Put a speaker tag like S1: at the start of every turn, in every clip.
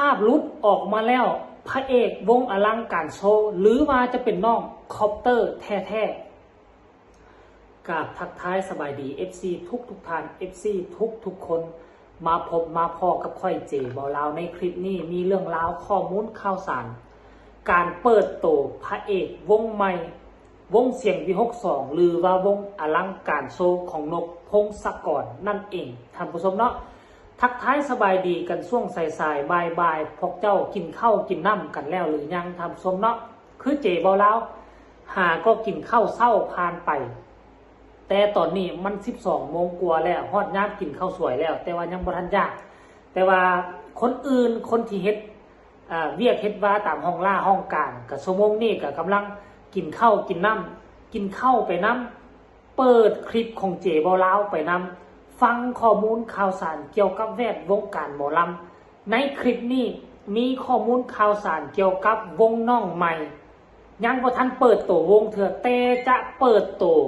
S1: าพหลุดออกมาแล้วพระเอกวงอลังการโชว์หรือว่าจะเป็นน้องคอปเตอร์แท้ๆกับทักทายสบายดี FC ทุกท่าน FC ทุกคนมาพบมาพอกับค่อยเจบอลาวในคลิปนี้มีเรื่องราวข้อมูลข่าวสารการเปิดโตพระเอกวงใหม่วงเสียงวี62หรือว่าวงอลังการโชว์ของนกพงศกรนั่นเองท่านผู้ชมเนาะทักทายสบายดีกันช่วงสายๆบ่ายๆพวกเจ้ากินข้าวกินน้ำกันแล้วหรือยังท่านผู้ชมเนาะคือเจบอลาวหาก็กินข้าวเศร้าผ่านไปแต่ตอนนี้มัน12 โมงกว่าแล้วฮอดยามกินข้าวสวยแล้วแต่ว่ายังบ่ทันยากแต่ว่าคนอื่นคนที่เฮ็ดเวียกเฮ็ดว่าตามห้องล่าห้องการกับชั่วโมงนี้ก็กำลังกินข้าวกินน้ำกินข้าวไปน้ำเปิดคลิปของเจบอลาวไปน้ำฟังข้อมูลข่าวสารเกี่ยวกับแวดวงการหมอลำในคลิปนี้มีข้อมูลข่าวสารเกี่ยวกับวงน้องใหม่ยังบ่ทันเปิดตัววงเถื่อแต่จะเปิดตัว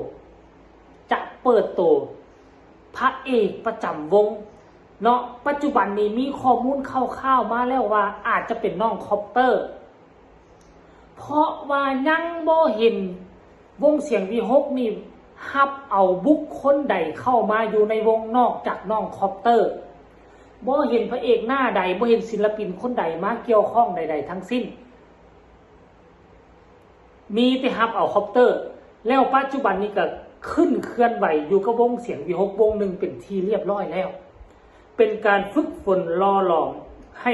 S1: พระเอกประจำวงเนาะปัจจุบันนี้มีข้อมูลคร่าวๆมาแล้วว่าอาจจะเป็นน้องคอปเตอร์เพราะว่ายังบ่เห็นวงเสียงวีฮกนี่ฮับเอาบุคคลใดเข้ามาอยู่ในวงนอกจากน้องคอปเตอร์บ่เห็นพระเอกหน้าใดบ่เห็นศิลปินคนใดมาเกี่ยวข้องใดๆทั้งสิ้นมีแต่ฮับเอาคอปเตอร์แล้วปัจจุบันนี้ก็ขึ้นเคลื่อนไหวอยู่กับวงเสียงวีฮกวงหนึ่งเป็นที่เรียบร้อยแล้วเป็นการฝึกฝนล่อหลอมให้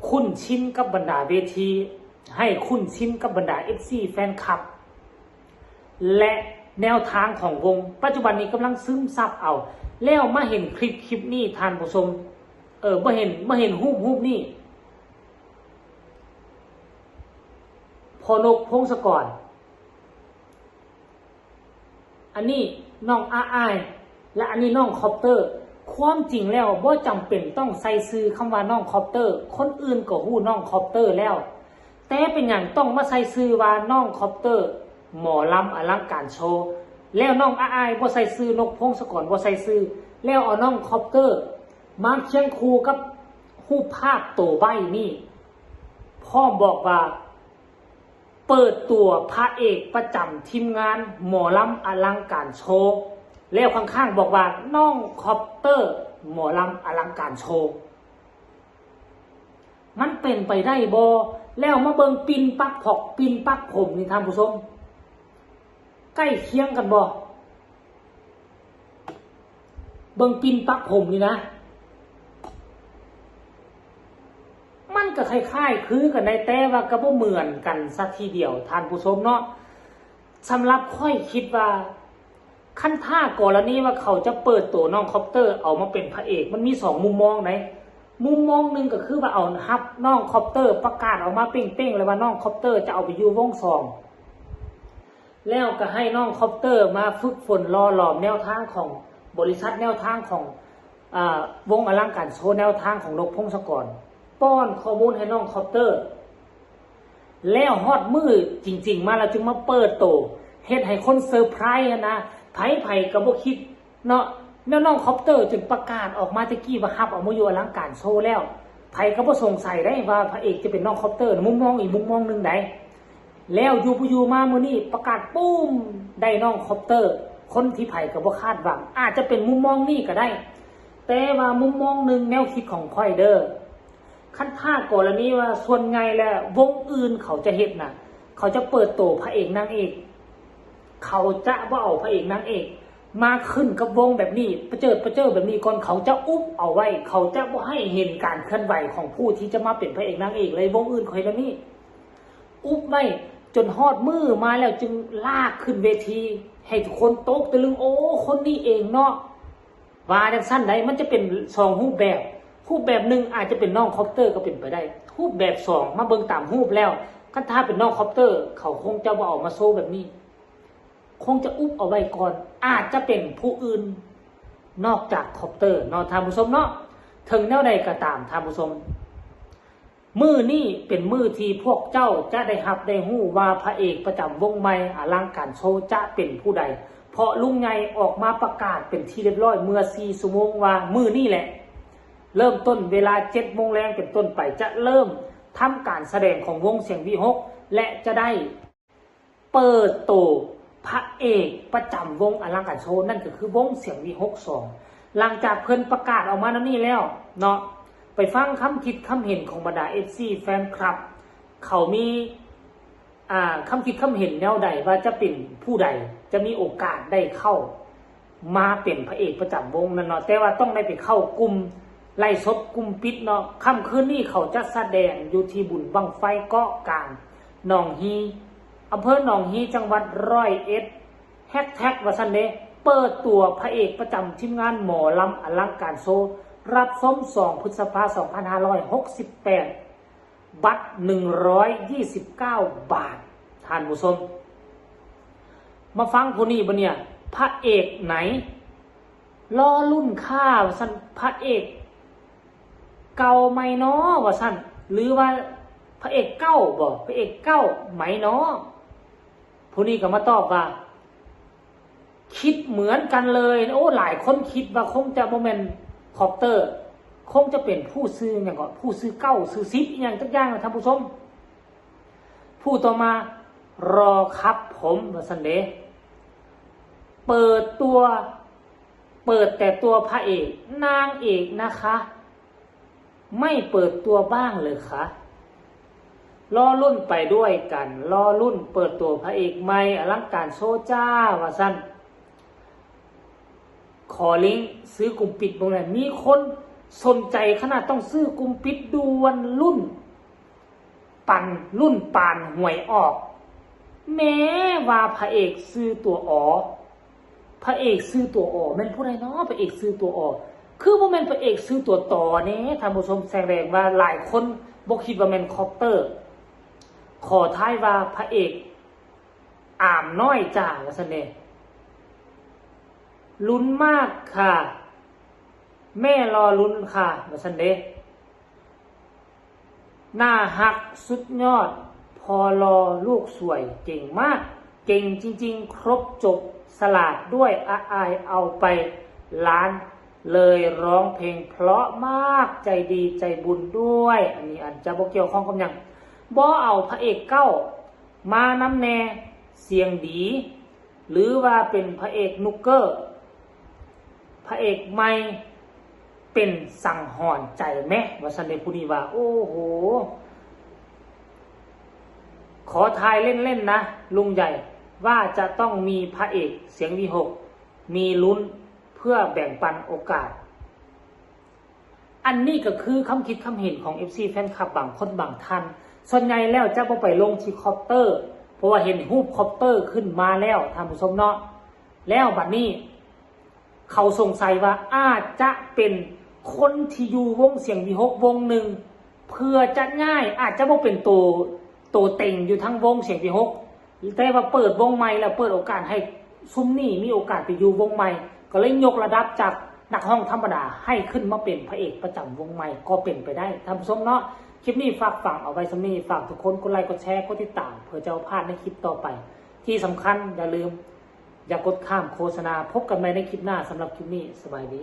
S1: คุ้นชินกับบรรดาเวทีให้คุ้นชินกับบรรดา FC แฟนคลับและแนวทางของวงปัจจุบันนี้กำลังซึมซับเอาแล้วมาเห็นคลิปนี้ท่านผู้ชมมาเห็นรูปนี่พอนกพงศกรอันนี้น้องอ้ายและอันนี้น้องคอปเตอร์ความจริงแล้วบ่จำเป็นต้องใส่ซื้อคำว่าน้องคอปเตอร์คนอื่นก็ฮู้น้องคอปเตอร์แล้วแต่เป็นอย่างต้องมาใส่ซื้อว่าน้องคอปเตอร์หมอลำอลังการโชว์แล้วน้องอ้ายบ่ใส่ซื้อนกพงศกรบ่ใส่ซื้อแล้วเอาน้องคอปเตอร์มาเคียงคู่กับรูปภาพโตใบนี่พ่อบอกว่าเปิดตัวพระเอกประจำทีมงานหมอลำอลังการโชว์แล้วข้างๆบอกว่าน้องคอปเตอร์หมอลำอลังการโชว์มันเป็นไปได้บ่แล้วมาเบิ่งปินปักผอกปินปักผมนี่ท่านผู้ชมใกล้เคียงกันบ่เบิ่งปินปักผมนี่นะมันก็คล้ายๆคือกันในแต่ว่าก็บ่เหมือนกันสักทีเดียวท่านผู้ชมเนาะสำหรับค่อยคิดว่าขั้นท่ากรณีว่าเขาจะเปิดตัวน้องคอปเตอร์เอามาเป็นพระเอกมันมี2 มุมมองไหนมุมมองหนึ่งก็คือว่าเอาฮับน้องคอปเตอร์ประกาศออกมาเป้งๆเลยว่าน้องคอปเตอร์จะเอาไปอยู่วง2แล้วก็ให้น้องคอปเตอร์มาฝึกฝนรอหลอมแนวทางของบริษัทแนวทางของวงอลังการโชว์แนวทางของนกพงศกรป้อนข้อมูลให้น้องคอปเตอร์แล้วฮอดมือจริงๆมาแล้วจึงมาเปิดโตเฮ็ดให้คนเซอร์ไพรส์นะไผก็บ่คิดเนาะแล้วน้องคอปเตอร์จึงประกาศออกมาตะกี้ว่าฮับเอามาอยู่อลังการโชว์แล้วไผก็บ่สงสัยได้ว่าพระเอกจะเป็นน้องคอปเตอร์มุมมองอีกมุมมองนึงได้แล้วอยู่มามื้อนี้ประกาศปุ้มได้น้องคอปเตอร์คนที่ไผก็บ่คาดหวังอาจจะเป็นมุมมองนี้ก็ได้แต่ว่ามุมมองนึงแนวคิดของค่อยเด้อขั้นท่ากรณีว่าส่วนไงแล้ววงอื่นเขาจะเฮ็ดน่ะเขาจะเปิดโตพระเอกนางเอกเขาจะว่าเอาพระเอกนางเอกมาขึ้นกับวงแบบนี้ประเจิดแบบนี้ก่อนเขาจะอุ๊บเอาไว้เขาจะบ่ให้เห็นการเคลื่อนไหวของผู้ที่จะมาเป็นพระเอกนางเอกเลยวงอื่นคอยแล้วนี่อุ๊บไว้จนฮอดมือมาแล้วจึงลากขึ้นเวทีให้ทุกคนตกตะลึงโอ้คนนี้เองเนาะว่าจังซั่นได้มันจะเป็น2 รูปแบบหนึ่งอาจจะเป็นน้องคอปเตอร์ก็เป็นไปได้รูปแบบ2มาเบิ่งตามรูปแล้วคันถ้าเป็นน้องคอปเตอร์เขาคงจะบ่เอามาโชว์แบบนี้คงจะอุ๊บเอาไว้ก่อนอาจจะเป็นผู้อื่นนอกจากคอปเตอร์เนาะท่านผู้ชมเนาะถึงแนวใดก็ตามท่านผู้ชมมื้อนี้เป็นมื้อที่พวกเจ้าจะได้รับได้ฮู้ว่าพระเอกประจำวงใหม่อลังการโชว์จะเป็นผู้ใดเพราะลุงไงออกมาประกาศเป็นที่เรียบร้อยเมื่อ4 ชั่วโมงว่ามื้อนี้แหละ เริ่มต้นเวลา7 โมงแรงเป็นต้นไปจะเริ่มทำการแสดงของวงเสียงวิหกและจะได้เปิดตัวพระเอกประจำวงอลังการโชว์นั่นก็คือวงเสียงวิหก2หลังจากเพิ่นประกาศออกมาแล้วนี่แล้วเนาะไปฟังคำคิดคำเห็นของบรรดา FC แฟนคลับเขามีคำคิดคำเห็นแนวใดว่าจะเป็นผู้ใดจะมีโอกาสได้เข้ามาเป็นพระเอกประจำวงนั่นเนาะแต่ว่าต้องได้ไปเข้ากลุ่มไล่สดกลุ่มปิดเนาะค่ำคืนนี้เขาจะแสดงอยู่ที่บุญบังไฟเกาะกลางหนองฮีอำเภอหนองฮีจังหวัด101แฮชแท็กว่าซั่นเด้เปิดตัวพระเอกประจำทีมงานหมอลำอลังการโชว์รับชม2 พฤษภาคม 2568บัตร129 บาทท่านผู้ชมมาฟังคนนี้บ่เนี่ยพระเอกไหนรอรุ่นข้าว่าซั่นพระเอกเก่าไหมเนาะว่าซั่นหรือว่าพระเอกเก่าบ่พระเอกเก่าไหมเนาะผู้นี้ก็มาตอบว่าคิดเหมือนกันเลยโอ้หลายคนคิดว่าคงจะบ่แม่นคอปเตอร์คงจะเป็นผู้ซื้ออย่างก็ผู้ซื้อเก้าซื้อซิปอย่างจักอย่างนะท่านผู้ชมผู้ต่อมารอครับผมว่าซั่นเด้เปิดแต่ตัวพระเอกนางเอกนะคะไม่เปิดตัวบ้างเลยคะรอรุ่นไปด้วยกันรอรุ่นเปิดตัวพระเอกใหม่อลังการโชว์จ้าว่าซั่นขอลิงก์ซื้อกลุ่มปิดตรงนั้นมีคนสนใจขนาดต้องซื้อกลุ่มปิดด่วนรุ่นปานหวยออกแม้ว่าพระเอกซื้อตัวพระเอกซื้อตัวแม่นผู้ใดเนาะพระเอกซื้อตัวคือบ่แม่นพระเอกซื้อตัวต่อแน่ท่านผู้ชมแสดงว่าหลายคนบ่คิดว่าแม่นคอปเตอร์ขอท้ายว่าพระเอกอามน้อยจ้าว่าซั่นเด้ลุ้นมากค่ะแม่รอลุ้นค่ะว่าซั่นเด้หน้าฮักสุดยอดพอรอลูกสวยเก่งมากเก่งจริงๆครบจบสลาดด้วยอายเอาไปล้านเลยร้องเพลงเพราะมากใจดีใจบุญด้วยอันนี้อาจจะบ่เกี่ยวข้องกับหยังบ่เอาพระเอกเก้ามานำแน่เสียงดีหรือว่าเป็นพระเอกนุกเกอร์พระเอกใหม่เป็นสั่งหอนใจแม่ว่าซั่นเด้ผู้นี้ว่าโอ้โหขอทายเล่นๆนะลุงใหญ่ว่าจะต้องมีพระเอกเสียงวิหกมีลุ้นเพื่อแบ่งปันโอกาสอันนี้ก็คือคำคิดคำเห็นของ FC แฟนคลับบางคนบางท่านส่วนใหญ่แล้วจะบ่ไปลงที่คอปเตอร์เพราะว่าเห็นรูปคอปเตอร์ขึ้นมาแล้วท่านผู้ชมเนาะแล้วบัดนี้เขาสงสัยว่าอาจจะเป็นคนที่อยู่วงเสียงวิหกวงหนึ่งเพื่อจะง่ายอาจจะบ่เป็นตัวเต็งอยู่ทั้งวงเสียงวิหกแต่ว่าเปิดวงใหม่แล้วเปิดโอกาสให้ซุมนี่มีโอกาสไปอยู่วงใหม่ก็เลยยกระดับจากนักร้องธรรมดาให้ขึ้นมาเป็นพระเอกประจำวงใหม่ก็เป็นไปได้ท่านผู้ชมเนาะคลิปนี้ฝากฝังเอาไว้สำนี้ฝากทุกคนกดไลค์กดแชร์กดติดตามเพื่อจะพลาดในคลิปต่อไปที่สำคัญอย่าลืมอย่ากดข้ามโฆษณาพบกันใหม่ในคลิปหน้าสำหรับคลิปนี้สบายดี